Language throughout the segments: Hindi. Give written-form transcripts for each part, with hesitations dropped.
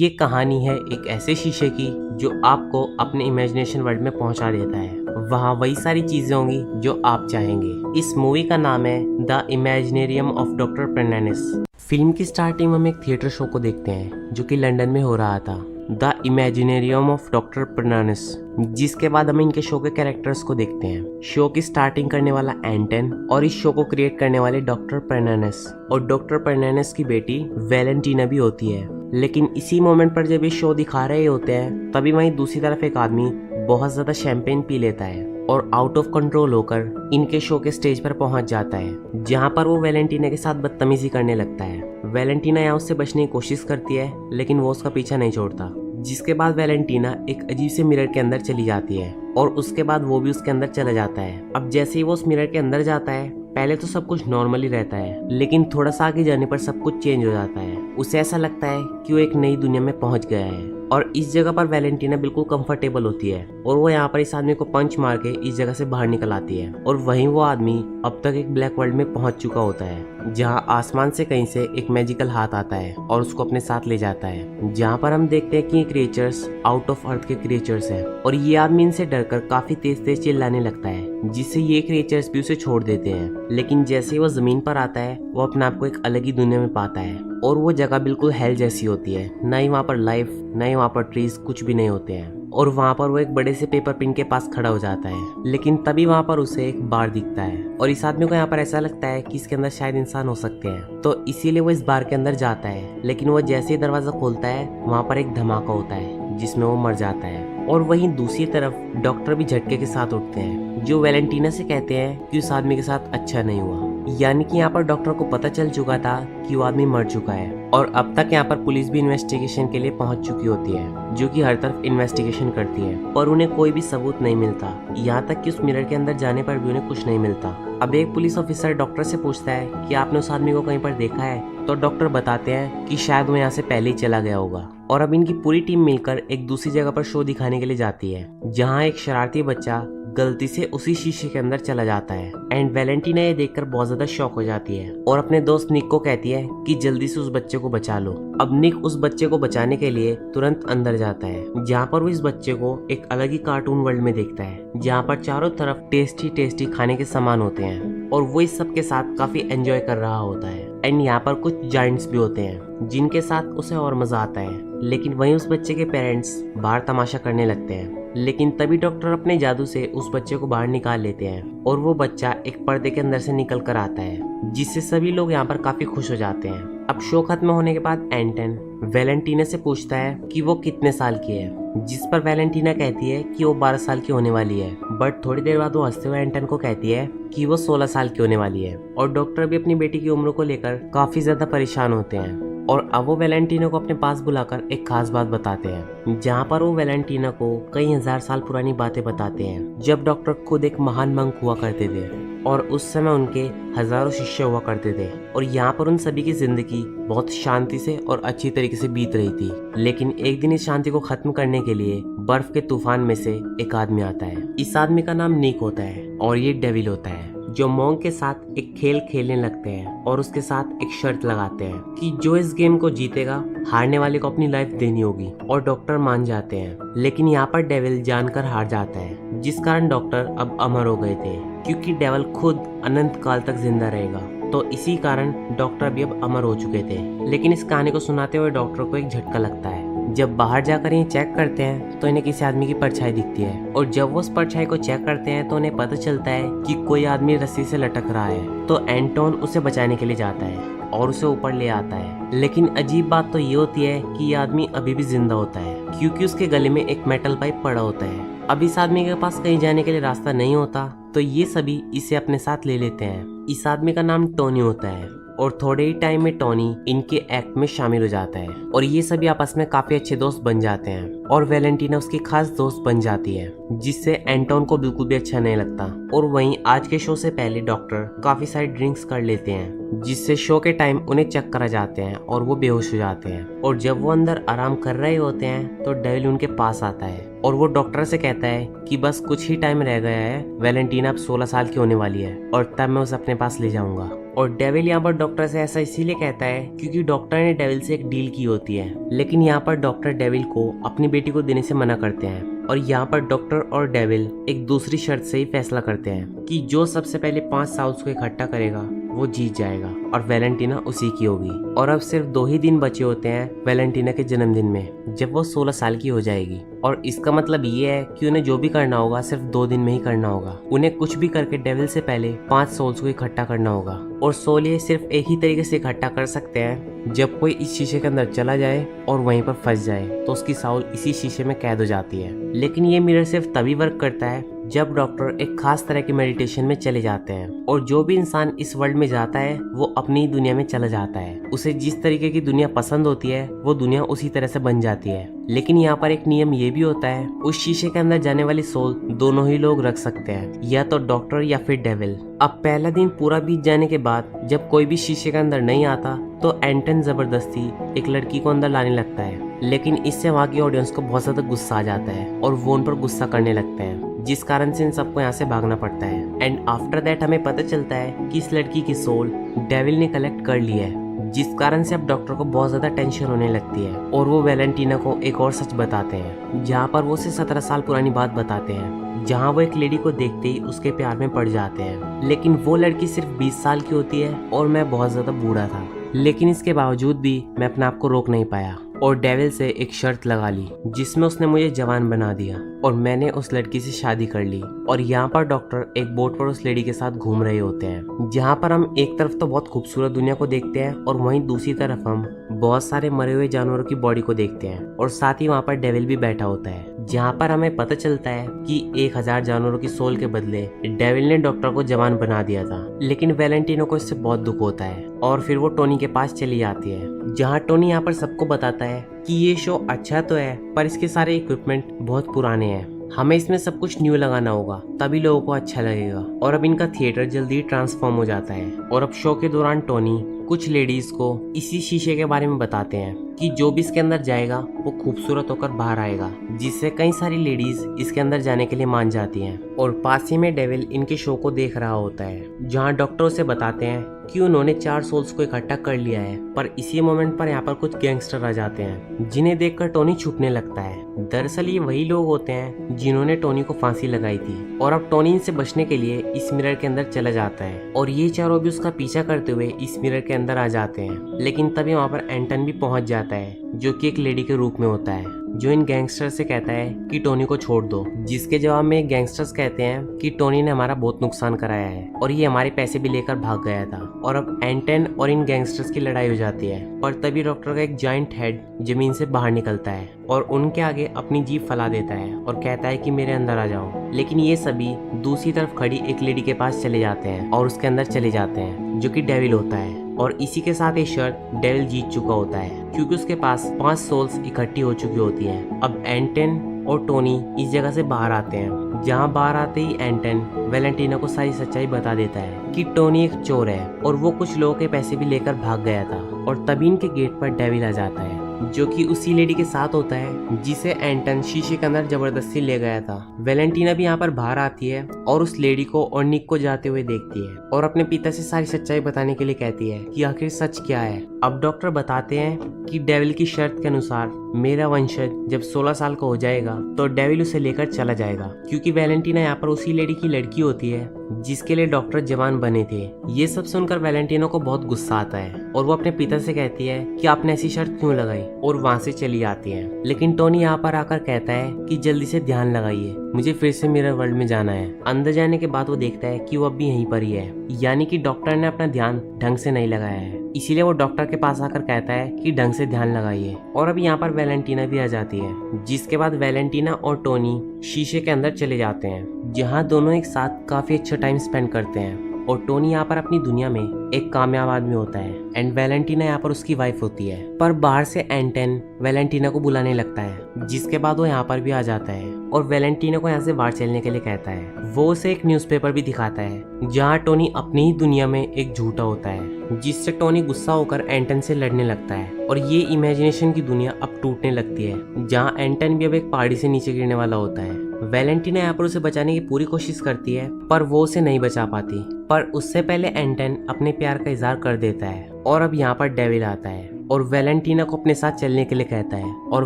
ये कहानी है एक ऐसे शीशे की जो आपको अपने इमेजिनेशन वर्ल्ड में पहुंचा देता है। वहाँ वही सारी चीजें होंगी जो आप चाहेंगे। इस मूवी का नाम है द इमेजिनेरियम ऑफ डॉक्टर प्रनानिस। फिल्म की स्टार्टिंग में हम एक थिएटर शो को देखते हैं जो कि लंदन में हो रहा था, द इमेजिनेरियम ऑफ डॉक्टर प्रनानिस। जिसके बाद हम इनके शो के कैरेक्टर्स को देखते हैं। शो की स्टार्टिंग करने वाला एंटन और इस शो को क्रिएट करने वाले डॉक्टर प्रनानिस, और डॉक्टर प्रनानिस की बेटी वैलेंटीना भी होती है। लेकिन इसी मोमेंट पर जब ये शो दिखा रहे होते हैं तभी वहीं दूसरी तरफ एक आदमी बहुत ज्यादा शैंपेन पी लेता है और आउट ऑफ कंट्रोल होकर इनके शो के स्टेज पर पहुंच जाता है, जहां पर वो वैलेंटीना के साथ बदतमीजी करने लगता है। वैलेंटीना यहाँ उससे बचने की कोशिश करती है लेकिन वो उसका पीछा नहीं छोड़ता। जिसके बाद वैलेंटीना एक अजीब से मिरर के अंदर चली जाती है और उसके बाद वो भी उसके अंदर चला जाता है। अब जैसे ही वो उस मिरर के अंदर जाता है पहले तो सब कुछ नॉर्मली रहता है, लेकिन थोड़ा सा आगे जाने पर सब कुछ चेंज हो जाता है। उसे ऐसा लगता है कि वो एक नई दुनिया में पहुंच गया है और इस जगह पर वैलेंटीना बिल्कुल कंफर्टेबल होती है और वो यहाँ पर इस आदमी को पंच मार के इस जगह से बाहर निकल आती है। और वहीं वो आदमी अब तक एक ब्लैक वर्ल्ड में पहुंच चुका होता है, जहाँ आसमान से कहीं से एक मैजिकल हाथ आता है और उसको अपने साथ ले जाता है, जहाँ पर हम देखते हैं कि ये क्रिएचर्स आउट ऑफ अर्थ के क्रिएचर्स हैं और ये आदमी इनसे डरकर काफी तेज तेज चिल्लाने लगता है, जिससे ये क्रिएचर्स भी उसे छोड़ देते हैं। लेकिन जैसे ही वो जमीन पर आता है वो अपने आप को एक अलग ही दुनिया में पाता है और वो जगह बिल्कुल हेल जैसी होती है। ना ही वहाँ पर लाइफ, ना ही वहाँ पर ट्रीज, कुछ भी नहीं होते हैं। और वहाँ पर वो एक बड़े से पेपर पिन के पास खड़ा हो जाता है, लेकिन तभी वहाँ पर उसे एक बार दिखता है और इस आदमी को यहाँ पर ऐसा लगता है कि इसके अंदर शायद इंसान हो सकते हैं, तो इसीलिए वो इस बार के अंदर जाता है। लेकिन वो जैसे ही दरवाजा खोलता है वहाँ पर एक धमाका होता है जिसमें वो मर जाता है। और वहीं दूसरी तरफ डॉक्टर भी झटके के साथ उठते हैं, जो वैलेंटीना से कहते हैं कि उस आदमी के साथ अच्छा नहीं हुआ। यानी कि यहाँ पर डॉक्टर को पता चल चुका था कि वो आदमी मर चुका है और अब तक यहाँ पर पुलिस भी इन्वेस्टिगेशन के लिए पहुंच चुकी होती है, जो कि हर तरफ इन्वेस्टिगेशन करती है पर उन्हें कोई भी सबूत नहीं मिलता। यहाँ तक कि उस मिरर के अंदर जाने पर भी उन्हें कुछ नहीं मिलता। अब एक पुलिस ऑफिसर डॉक्टर से पूछता है कि आपने उस आदमी को कहीं पर देखा है, तो डॉक्टर बताते हैं कि शायद वो यहाँ से पहले ही चला गया होगा। और अब इनकी पूरी टीम मिलकर एक दूसरी जगह पर शो दिखाने के लिए जाती है, जहाँ एक शरारती बच्चा गलती से उसी शीशे के अंदर चला जाता है। एंड वैलेंटीना ये देखकर बहुत ज्यादा शॉक हो जाती है और अपने दोस्त निक को कहती है कि जल्दी से उस बच्चे को बचा लो। अब निक उस बच्चे को बचाने के लिए तुरंत अंदर जाता है, जहाँ पर वो इस बच्चे को एक अलग ही कार्टून वर्ल्ड में देखता है, जहाँ पर चारों तरफ टेस्टी टेस्टी खाने के सामान होते हैं और वो इस सब के साथ काफी एंजॉय कर रहा होता है। एंड यहाँ पर कुछ जायंट्स भी होते हैं जिनके साथ उसे और मजा आता है। लेकिन वहीं उस बच्चे के पेरेंट्स बाहर तमाशा करने लगते हैं, लेकिन तभी डॉक्टर अपने जादू से उस बच्चे को बाहर निकाल लेते हैं और वो बच्चा एक पर्दे के अंदर से निकल कर आता है, जिससे सभी लोग यहाँ पर काफी खुश हो जाते हैं। अब शो खत्म होने के बाद एंटन वैलेंटीना से पूछता है कि वो कितने साल की है, जिस पर वैलेंटीना कहती है कि वो 12 साल की होने वाली है। बट थोड़ी देर बाद वो हंसते हुए एंटन को कहती है कि वो 16 साल की होने वाली है। और डॉक्टर भी अपनी बेटी की उम्र को लेकर काफी ज्यादा परेशान होते हैं और अब वो वैलेंटीना को अपने पास बुलाकर एक खास बात बताते हैं, जहाँ पर वो वैलेंटीना को कई हजार साल पुरानी बातें बताते हैं, जब डॉक्टर खुद एक महान मंक हुआ करते थे और उस समय उनके हजारों शिष्य हुआ करते थे और यहाँ पर उन सभी की जिंदगी बहुत शांति से और अच्छी तरीके से बीत रही थी। लेकिन एक दिन इस शांति को खत्म करने के लिए बर्फ के तूफान में से एक आदमी आता है। इस आदमी का नाम निक होता है और ये डेविल होता है, जो मॉन्क के साथ एक खेल खेलने लगते हैं और उसके साथ एक शर्त लगाते हैं कि जो इस गेम को जीतेगा हारने वाले को अपनी लाइफ देनी होगी। और डॉक्टर मान जाते हैं, लेकिन यहाँ पर डेविल जानकर हार जाता है, जिस कारण डॉक्टर अब अमर हो गए थे, क्योंकि डेविल खुद अनंत काल तक जिंदा रहेगा। तो इसी कारण डॉक्टर भी अब अमर हो चुके थे। लेकिन इस कहानी को सुनाते हुए डॉक्टर को एक झटका लगता है। जब बाहर जाकर ये चेक करते हैं तो इन्हें किसी आदमी की परछाई दिखती है और जब वो उस परछाई को चेक करते हैं तो उन्हें पता चलता है कि कोई आदमी रस्सी से लटक रहा है। तो एंटोन उसे बचाने के लिए जाता है और उसे ऊपर ले आता है। लेकिन अजीब बात तो ये होती है कि ये आदमी अभी भी जिंदा होता है, क्योंकि उसके गले में एक मेटल पाइप पड़ा होता है। अब इस आदमी के पास कहीं जाने के लिए रास्ता नहीं होता, तो ये सभी इसे अपने साथ ले लेते हैं। इस आदमी का नाम टोनी होता है और थोड़े ही टाइम में टोनी इनके एक्ट में शामिल हो जाता है और ये सभी आपस में काफी अच्छे दोस्त बन जाते हैं और वैलेंटीना उसकी खास दोस्त बन जाती है, जिससे एंटोन को बिल्कुल भी अच्छा नहीं लगता। और वहीं आज के शो से पहले डॉक्टर काफी सारी ड्रिंक्स कर लेते हैं, जिससे शो के टाइम उन्हें चक्कर आ जाते हैं और वो बेहोश हो जाते हैं। और जब वो अंदर आराम कर रहे होते हैं तो डेविल उनके पास आता है और वो डॉक्टर से कहता है कि बस कुछ ही टाइम रह गया है, वैलेंटीना अब 16 साल की होने वाली है और तब मैं उसे अपने पास ले जाऊंगा। और डेविल यहाँ पर डॉक्टर से ऐसा इसीलिए कहता है क्योंकि डॉक्टर ने डेविल से एक डील की होती है। लेकिन यहाँ पर डॉक्टर डेविल को अपनी बेटी को देने से मना करते हैं और यहाँ पर डॉक्टर और डेविल एक दूसरी शर्त से ही फैसला करते हैं कि जो सबसे पहले 5 साउल्स को इकट्ठा करेगा वो जीत जाएगा और वैलेंटीना उसी की होगी। और अब सिर्फ 2 ही दिन बचे होते हैं वैलेंटीना के जन्मदिन में, जब वो 16 साल की हो जाएगी। और इसका मतलब ये है कि उन्हें जो भी करना होगा सिर्फ 2 दिन में ही करना होगा। उन्हें कुछ भी करके डेविल से पहले 5 सोल्स को इकट्ठा करना होगा। और सोल ये सिर्फ एक ही तरीके से इकट्ठा कर सकते हैं, जब कोई इस शीशे के अंदर चला जाए और वहीं पर फंस जाए तो उसकी साउल इसी शीशे में कैद हो जाती है। लेकिन ये मिरर सिर्फ तभी वर्क करता है जब डॉक्टर एक खास तरह के मेडिटेशन में चले जाते हैं। और जो भी इंसान इस वर्ल्ड में जाता है वो अपनी दुनिया में चला जाता है। उसे जिस तरीके की दुनिया पसंद होती है वो दुनिया उसी तरह से बन जाती है। लेकिन यहाँ पर एक नियम ये भी होता है, उस शीशे के अंदर जाने वाली सोल दोनों ही लोग रख सकते हैं, या तो डॉक्टर या फिर डेविल। अब पहला दिन पूरा बीत जाने के बाद जब कोई भी शीशे के अंदर नहीं आता तो एंटन जबरदस्ती एक लड़की को अंदर लाने लगता है। लेकिन इससे वहाँ की ऑडियंस को बहुत ज्यादा गुस्सा आ जाता है और वो उन पर गुस्सा करने लगते हैं, जिस कारण से इन सबको यहाँ से भागना पड़ता है। एंड आफ्टर दैट हमें पता चलता है कि इस लड़की की सोल डेविल ने कलेक्ट कर ली है, जिस कारण से अब डॉक्टर को बहुत ज्यादा टेंशन होने लगती है। और वो वैलेंटीना को एक और सच बताते हैं, जहाँ पर वो उसे 17 साल पुरानी बात बताते हैं, जहाँ वो एक लेडी को देखते ही उसके प्यार में पड़ जाते हैं। लेकिन वो लड़की सिर्फ 20 साल की होती है और मैं बहुत ज्यादा बूढ़ा था। लेकिन इसके बावजूद भी मैं अपने आप को रोक नहीं पाया और डेविल से एक शर्त लगा ली, जिसमें उसने मुझे जवान बना दिया और मैंने उस लड़की से शादी कर ली। और यहाँ पर डॉक्टर एक बोट पर उस लेडी के साथ घूम रहे होते हैं, जहाँ पर हम एक तरफ तो बहुत खूबसूरत दुनिया को देखते हैं और वहीं दूसरी तरफ हम बहुत सारे मरे हुए जानवरों की बॉडी को देखते हैं। और साथ ही वहाँ पर डेविल भी बैठा होता है, जहाँ पर हमें पता चलता है कि 1000 जानवरों की सोल के बदले डेविल ने डॉक्टर को जवान बना दिया था। लेकिन वैलेंटीनो को इससे बहुत दुख होता है और फिर वो टोनी के पास चली जाती है, जहाँ टोनी यहाँ पर सबको बताता है कि ये शो अच्छा तो है पर इसके सारे इक्विपमेंट बहुत पुराने हैं, हमें इसमें सब कुछ न्यू लगाना होगा तभी लोगों को अच्छा लगेगा। और अब इनका थिएटर जल्दी ट्रांसफॉर्म हो जाता है। और अब शो के दौरान टोनी कुछ लेडीज को इसी शीशे के बारे में बताते हैं कि जो भी इसके अंदर जाएगा वो खूबसूरत होकर बाहर आएगा, जिससे कई सारी लेडीज इसके अंदर जाने के लिए मान जाती हैं। और पास ही में डेविल इनके शो को देख रहा होता है, जहाँ डॉक्टर उसे बताते हैं कि उन्होंने 4 सोल्स को इकट्ठा कर लिया है। पर इसी मोमेंट पर यहाँ पर कुछ गैंगस्टर आ जाते हैं, जिन्हें देखकर टोनी छुपने लगता है। दरअसल ये वही लोग होते हैं जिन्होंने टोनी को फांसी लगाई थी। और अब टोनी इनसे बचने के लिए इस मिरर के अंदर चला जाता है और ये चारों भी उसका पीछा करते हुए इस मिरर के अंदर आ जाते हैं। लेकिन तभी वहाँ पर एंटन भी पहुंच जाता है, जो कि एक लेडी के रूप में होता है, जो इन गैंगस्टर से कहता है कि टोनी को छोड़ दो। जिसके जवाब में गैंगस्टर्स कहते हैं कि टोनी ने हमारा बहुत नुकसान कराया है और ये हमारे पैसे भी लेकर भाग गया था। और अब एंटन और इन गैंगस्टर्स की लड़ाई हो जाती है और तभी डॉक्टर का एक जायंट हेड जमीन से बाहर निकलता है और उनके आगे अपनी जीभ फैला देता है और कहता है कि मेरे अंदर आ जाओ। लेकिन ये सभी दूसरी तरफ खड़ी एक लेडी के पास चले जाते हैं और उसके अंदर चले जाते हैं, जो कि डेविल होता है। और इसी के साथ ये शर्त डेविल जीत चुका होता है, क्योंकि उसके पास 5 सोल्स इकट्ठी हो चुकी होती हैं। अब एंटन और टोनी इस जगह से बाहर आते हैं, जहाँ बाहर आते ही एंटन वैलेंटीना को सारी सच्चाई बता देता है कि टोनी एक चोर है और वो कुछ लोगों के पैसे भी लेकर भाग गया था। और तभी इनके गेट पर डेविल आ जाता है, जो कि उसी लेडी के साथ होता है जिसे एंटन शीशे के अंदर जबरदस्ती ले गया था। वैलेंटीना भी यहाँ पर बाहर आती है और उस लेडी को और निक को जाते हुए देखती है और अपने पिता से सारी सच्चाई बताने के लिए कहती है कि आखिर सच क्या है। अब डॉक्टर बताते हैं कि डेविल की शर्त के अनुसार मेरा वंशज जब 16 साल का हो जाएगा तो डेविल उसे लेकर चला जाएगा, क्योंकि वैलेंटीना यहाँ पर उसी लेडी की लड़की होती है जिसके लिए डॉक्टर जवान बने थे। ये सब सुनकर वैलेंटीना को बहुत गुस्सा आता है और वो अपने पिता से कहती है कि आपने ऐसी शर्त क्यों लगाई, और वहाँ से चली जाती है। लेकिन टोनी यहाँ पर आकर कहता है कि जल्दी से ध्यान लगाइए, मुझे फिर से मिरर वर्ल्ड में जाना है। अंदर जाने के बाद वो देखता है कि वो अब भी यहीं पर ही है, यानी कि डॉक्टर ने अपना ध्यान ढंग से नहीं लगाया है। इसीलिए वो डॉक्टर के पास आकर कहता है कि ढंग से ध्यान लगाइए। और अब यहाँ पर वैलेंटीना भी आ जाती है, जिसके बाद वैलेंटीना और टोनी शीशे के अंदर चले जाते हैं, जहाँ दोनों एक साथ काफी अच्छा टाइम स्पेंड करते हैं। और टोनी यहाँ पर अपनी दुनिया में एक कामयाब आदमी होता है एंड वैलेंटीना यहाँ पर उसकी वाइफ होती है। पर बाहर से एंटन वैलेंटीना को बुलाने लगता है, जिसके बाद वो यहाँ पर भी आ जाता है और वैलेंटीना को यहाँ से बाहर चलने के लिए कहता है। वो उसे एक न्यूज़पेपर भी दिखाता है, जहाँ टोनी अपनी ही दुनिया में एक झूठा होता है, जिससे टोनी गुस्सा होकर एंटन से लड़ने लगता है। और ये इमेजिनेशन की दुनिया अब टूटने लगती है, जहाँ एंटन भी अब एक पहाड़ी से नीचे गिरने वाला होता है। वैलेंटीना यहाँ पर उसे बचाने की पूरी कोशिश करती है, पर वो उसे नहीं बचा पाती। पर उससे पहले एंटन अपने प्यार का इजहार कर देता है और अब यहाँ पर डेविल आता है और वैलेंटीना को अपने साथ चलने के लिए कहता है और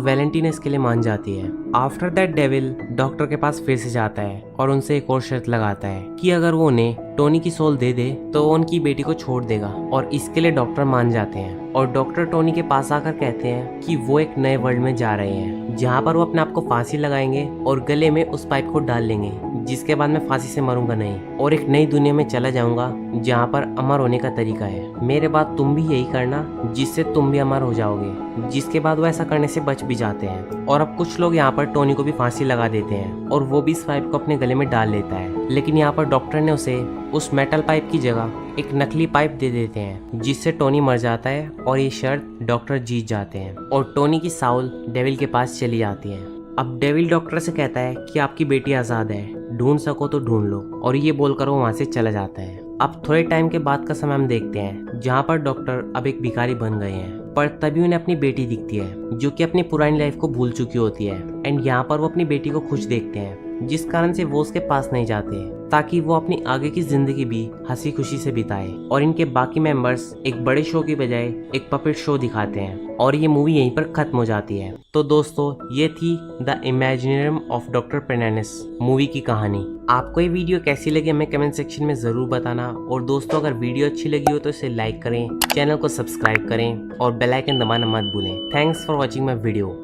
वैलेंटीना इसके लिए मान जाती है। आफ्टर दैट डेविल डॉक्टर के पास फिर से जाता है और उनसे एक और शर्त लगाता है कि अगर वो उन्हें टोनी की सोल दे दे तो वो उनकी बेटी को छोड़ देगा, और इसके लिए डॉक्टर मान जाते हैं और डॉक्टर टोनी के पास आकर कहते हैं कि वो एक नए वर्ल्ड में जा रहे हैं जहाँ पर वो अपने आप को फांसी लगाएंगे और गले में उस पाइप को डाल लेंगे, जिसके बाद मैं फांसी से मरूंगा नहीं और एक नई दुनिया में चला जाऊंगा जहाँ पर अमर होने का तरीका है। मेरे बाद तुम भी यही करना जिससे तुम भी अमर हो जाओगे। जिसके बाद वो ऐसा करने से बच भी जाते हैं और अब कुछ लोग यहाँ पर टोनी को भी फांसी लगा देते हैं और वो भी इस पाइप को अपने गले में डाल लेता है। लेकिन यहाँ पर डॉक्टर ने उसे उस मेटल पाइप की जगह एक नकली पाइप दे देते हैं, जिससे टोनी मर जाता है और ये शर्त डॉक्टर जीत जाते हैं और टोनी की साउल डेविल के पास चली जाती है। अब डेविल डॉक्टर से कहता है कि आपकी बेटी आजाद है, ढूंढ सको तो ढूंढ लो, और ये बोलकर वो वहाँ से चला जाता है। अब थोड़े टाइम के बाद का समय हम देखते हैं जहाँ पर डॉक्टर अब एक भिखारी बन गए हैं, पर तभी उन्हें अपनी बेटी दिखती है जो कि अपनी पुरानी लाइफ को भूल चुकी होती है। एंड यहाँ पर वो अपनी बेटी को खुश देखते हैं, जिस कारण से वो उसके पास नहीं जाते ताकि वो अपनी आगे की जिंदगी भी हंसी खुशी से बिताए। और इनके बाकी मेंबर्स एक बड़े शो की बजाय एक पपेट शो दिखाते हैं और ये मूवी यहीं पर खत्म हो जाती है। तो दोस्तों ये थी द इमेजिनेरियम ऑफ डॉक्टर पेर्नानिस मूवी की कहानी। आपको ये वीडियो कैसी लगी हमें कमेंट सेक्शन में जरूर बताना, और दोस्तों अगर वीडियो अच्छी लगी हो तो इसे लाइक करें, चैनल को सब्सक्राइब करें और बेल आइकन दबाना मत भूलें। Thanks for watching my video.